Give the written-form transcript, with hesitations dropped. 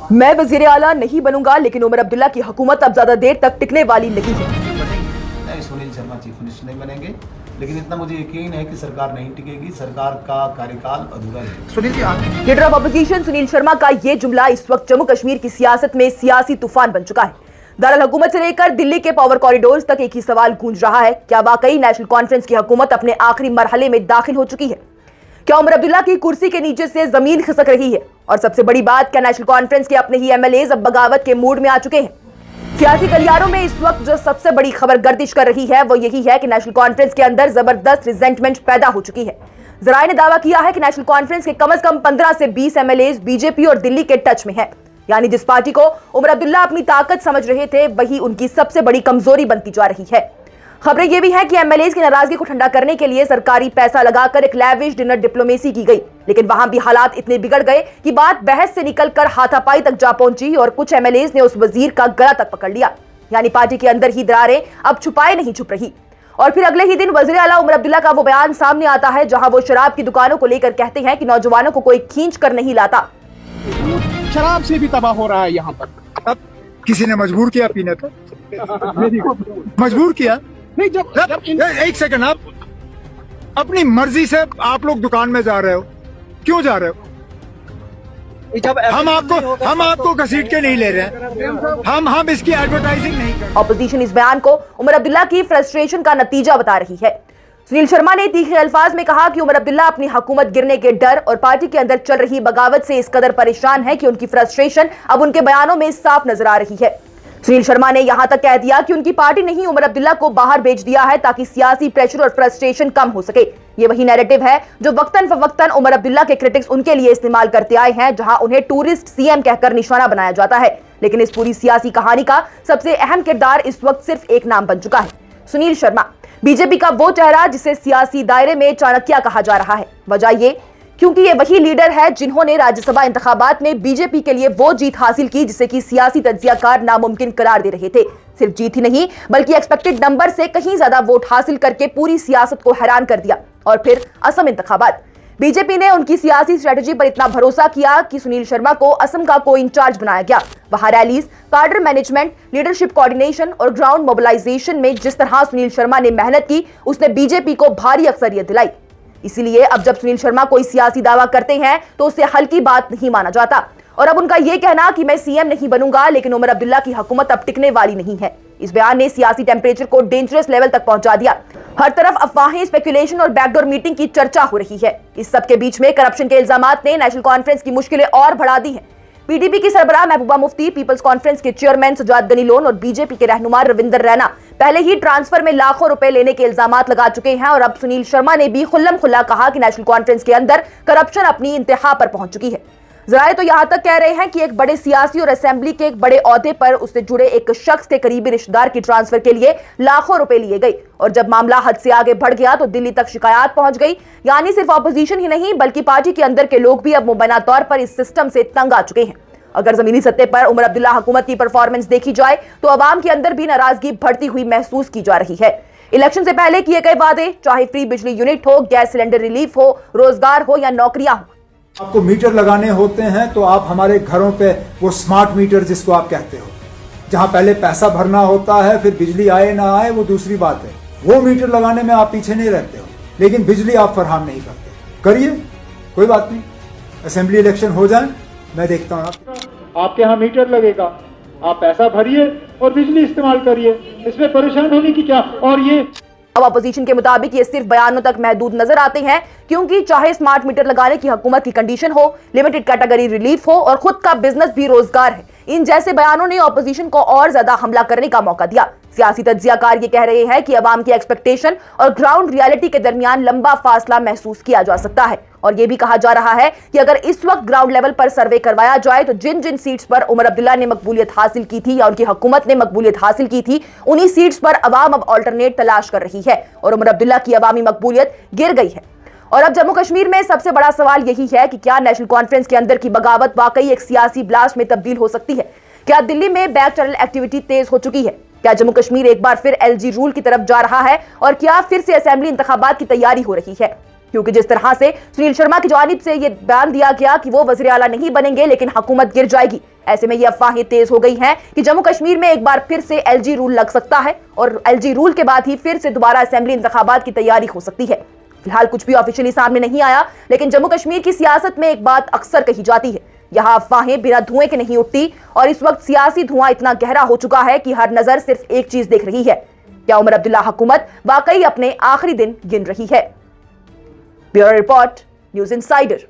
मैं वजीर आला नहीं बनूंगा, लेकिन उमर अब्दुल्ला की हुकूमत अब ज्यादा देर तक टिकने वाली नहीं है। नहीं, सुनील शर्मा चीफ मिनिस्टर नहीं बनेंगे, लेकिन इतना मुझे यकीन है कि सरकार नहीं टिकेगी, सरकार का कार्यकाल अधूरा रहेगा। Sunil ji, leader of opposition Sunil Sharma का ये जुमला इस वक्त जम्मू कश्मीर की सियासत में सियासी तूफान बन चुका है। दारुल हुकूमत से लेकर दिल्ली के पावर कॉरिडोर्स तक एक ही सवाल गूंज रहा है, क्या वाकई नेशनल कॉन्फ्रेंस की हुकूमत अपने आखिरी मरहले में दाखिल हो चुकी है? क्या उमर अब्दुल्ला की कुर्सी के नीचे से जमीन खिसक रही है? और सबसे बड़ी बात, क्या नेशनल कॉन्फ्रेंस के अपने ही एमएलएज अब बगावत के मूड में आ चुके हैं? सियासी गलियारों में इस वक्त जो सबसे बड़ी खबर गर्दिश कर रही है वो यही है कि नेशनल कॉन्फ्रेंस के अंदर जबरदस्त रिजेंटमेंट पैदा हो चुकी है। जराये ने दावा किया है कि नेशनल कॉन्फ्रेंस के कम से कम 15 से 20 एमएलएज बीजेपी और दिल्ली के टच में है। यानी जिस पार्टी को उमर अब्दुल्ला अपनी ताकत समझ रहे थे, वही उनकी सबसे बड़ी कमजोरी बनती जा रही है। खबरें यह भी है कि एमएलएज की नाराजगी को ठंडा करने के लिए सरकारी पैसा लगाकर एक लैविश डिनर डिप्लोमेसी की गई, लेकिन वहां भी हालात इतने बिगड़ गए कि बात बहस से निकलकर हाथापाई तक जा पहुंची और कुछ एमएलएज ने उस वजीर का गला तक पकड़ लिया। यानी पार्टी के अंदर ही दरारें अब छुपाए नहीं छुप रही। और फिर अगले ही दिन वजीर आला उमर अब्दुल्ला का वो बयान सामने आता है जहां वो शराब की दुकानों को लेकर कहते हैं कि नौजवानों को कोई खींच कर नहीं लाता। शराब से भी तबाह हो रहा है यहाँ पर। अब किसी ने मजबूर किया पीने को? मजबूर किया नहीं, जब एक सेकंड, आप अपनी मर्जी से आप लोग दुकान में जा रहे हो, क्यों जा रहे हो? हम आपको घसीट के नहीं ले रहे हैं, हम इसकी एडवर्टाइजिंग नहीं कर रहे। ऑपोजिशन इस बयान को उमर अब्दुल्ला की फ्रस्ट्रेशन का नतीजा बता रही है। सुनील शर्मा ने तीखे अल्फाज में कहा कि उमर अब्दुल्ला अपनी हुकूमत गिरने के डर और पार्टी के अंदर चल रही बगावत से इस कदर परेशान है कि उनकी फ्रस्ट्रेशन अब उनके बयानों में साफ नजर आ रही है। सुनील शर्मा ने यहां तक कह दिया कि उनकी पार्टी ने ही उमर अब्दुल्ला को बाहर भेज दिया है ताकि सियासी प्रेशर और फ्रस्ट्रेशन कम हो सके। ये वही नैरेटिव है जो वक्तन फवक्तन उमर अब्दुल्ला के क्रिटिक्स उनके लिए इस्तेमाल करते आए हैं, जहां उन्हें टूरिस्ट सीएम कहकर निशाना बनाया जाता है। लेकिन इस पूरी सियासी कहानी का सबसे अहम किरदार इस वक्त सिर्फ एक नाम बन चुका है, सुनील शर्मा, बीजेपी का वो चेहरा जिसे सियासी दायरे में चाणक्य कहा जा रहा है। वजह ये क्योंकि ये वही लीडर है जिन्होंने राज्यसभा इंतखाबात में बीजेपी के लिए वो जीत हासिल की जिसे कि सियासी तज्जियाकार नामुमकिन करार दे रहे थे। सिर्फ जीत ही नहीं बल्कि एक्सपेक्टेड नंबर से कहीं ज्यादा वोट हासिल करके पूरी सियासत को हैरान कर दिया। और फिर असम इंतखाबात, बीजेपी ने उनकी सियासी स्ट्रेटजी पर इतना भरोसा किया कि सुनील शर्मा को असम का को इंचार्ज बनाया गया। वहां रैलीज, कार्डर मैनेजमेंट, लीडरशिप कोऑर्डिनेशन और ग्राउंड मोबिलाइजेशन में जिस तरह सुनील शर्मा ने मेहनत की, उसने बीजेपी को भारी अक्सरियत दिलाई। इसीलिए अब जब सुनील शर्मा कोई सियासी दावा करते हैं तो उसे हल्की बात नहीं माना जाता। और अब उनका यह कहना कि मैं सीएम नहीं बनूंगा, लेकिन उमर अब्दुल्ला की हुकूमत अब टिकने वाली नहीं है, इस बयान ने सियासी टेम्परेचर को डेंजरस लेवल तक पहुंचा दिया। हर तरफ अफवाहें, स्पेकुलेशन और बैकडोर मीटिंग की चर्चा हो रही है। इस सब के बीच में करप्शन के इल्जामात ने नेशनल कॉन्फ्रेंस की मुश्किलें और बढ़ा दी हैं। पीडीपी की सरबराह महबूबा मुफ्ती, पीपल्स कॉन्फ्रेंस के चेयरमैन सजाद गनी लोन और बीजेपी के रहनुमा रविंदर रैना पहले ही ट्रांसफर में लाखों रुपए लेने के इल्जामात लगा चुके हैं। और अब सुनील शर्मा ने भी खुल्लम खुल्ला कहा कि नेशनल कॉन्फ्रेंस के अंदर करप्शन अपनी इंतहा पर पहुंच चुकी है। जराये तो यहां तक कह रहे हैं कि एक बड़े सियासी और असेंबली के एक बड़े ओहदे पर उससे जुड़े एक शख्स के करीबी रिश्तेदार की ट्रांसफर के लिए लाखों रुपए लिए गए। और जब मामला हद से आगे बढ़ गया तो दिल्ली तक शिकायत पहुंच गई। यानी सिर्फ ऑपोजिशन ही नहीं बल्कि पार्टी के अंदर के लोग भी अब मुबैना तौर पर इस सिस्टम से तंग आ चुके हैं। अगर जमीनी सतह पर उमर अब्दुल्ला हुकूमत की परफॉर्मेंस देखी जाए तो अवाम के अंदर भी नाराजगी बढ़ती हुई महसूस की जा रही है। इलेक्शन से पहले किए गए वादे, चाहे फ्री बिजली यूनिट हो, गैस सिलेंडर रिलीफ हो, रोजगार हो या नौकरियां हो, आपको मीटर लगाने होते हैं तो आप हमारे घरों पे वो स्मार्ट मीटर जिसको आप कहते हो, जहां पहले पैसा भरना होता है फिर बिजली आए ना आए वो दूसरी बात है, वो मीटर लगाने में आप पीछे नहीं रहते हो, लेकिन बिजली आप फराहम नहीं करते। करिए, कोई बात नहीं, असेंबली इलेक्शन हो जाए, मैं देखता हूँ आपके यहाँ मीटर लगेगा, आप पैसा भरिए और बिजली इस्तेमाल करिए, इसमें परेशान होने की क्या। और ये अब अपोजिशन के मुताबिक ये सिर्फ बयानों तक महदूद नजर आते हैं, क्योंकि चाहे स्मार्ट मीटर लगाने की हुकूमत की कंडीशन हो, लिमिटेड कैटेगरी रिलीफ हो और खुद का बिजनेस भी रोजगार है, इन जैसे बयानों ने ऑपोजिशन को और ज्यादा हमला करने का मौका दिया। सियासी तज्जियाकार ये कह रहे हैं कि अवाम की एक्सपेक्टेशन और ग्राउंड रियलिटी के दरमियान लंबा फासला महसूस किया जा सकता है। और ये भी कहा जा रहा है कि अगर इस वक्त ग्राउंड लेवल पर सर्वे करवाया जाए तो जिन जिन सीट्स पर उमर अब्दुल्ला ने मकबूलियत हासिल की थी या उनकी हुकूमत ने मकबूलियत हासिल की थी, उन्हीं सीट्स पर अवाम अब ऑल्टरनेट तलाश कर रही है और उमर अब्दुल्ला की अवामी मकबूलियत गिर गई है। और अब जम्मू कश्मीर में सबसे बड़ा सवाल यही है कि क्या नेशनल कॉन्फ्रेंस के अंदर की बगावत वाकई एक सियासी ब्लास्ट में तब्दील हो सकती है? क्या दिल्ली में बैक चैनल एक्टिविटी तेज हो चुकी है? क्या जम्मू कश्मीर एक बार फिर एलजी रूल की तरफ जा रहा है? और क्या फिर से असेंबली इंतखाबात की तैयारी हो रही है? क्योंकि जिस तरह से सुनील शर्मा की जानिब से यह बयान दिया गया कि वो वज़ीर आला नहीं बनेंगे लेकिन हुकूमत गिर जाएगी, ऐसे में ये अफवाहें तेज हो गई हैं कि जम्मू कश्मीर में एक बार फिर से एलजी रूल लग सकता है और एलजी रूल के बाद ही फिर से दोबारा असेंबली इंतखाबात की तैयारी हो सकती है। फिलहाल कुछ भी ऑफिशियली सामने नहीं आया, लेकिन जम्मू कश्मीर की सियासत में एक बात अक्सर कही जाती है, यहां अफवाहें बिना धुएं के नहीं उठती और इस वक्त सियासी धुआं इतना गहरा हो चुका है कि हर नजर सिर्फ एक चीज देख रही है, क्या उमर अब्दुल्ला हुकूमत वाकई अपने आखिरी दिन गिन रही है। Bureau report, news insider.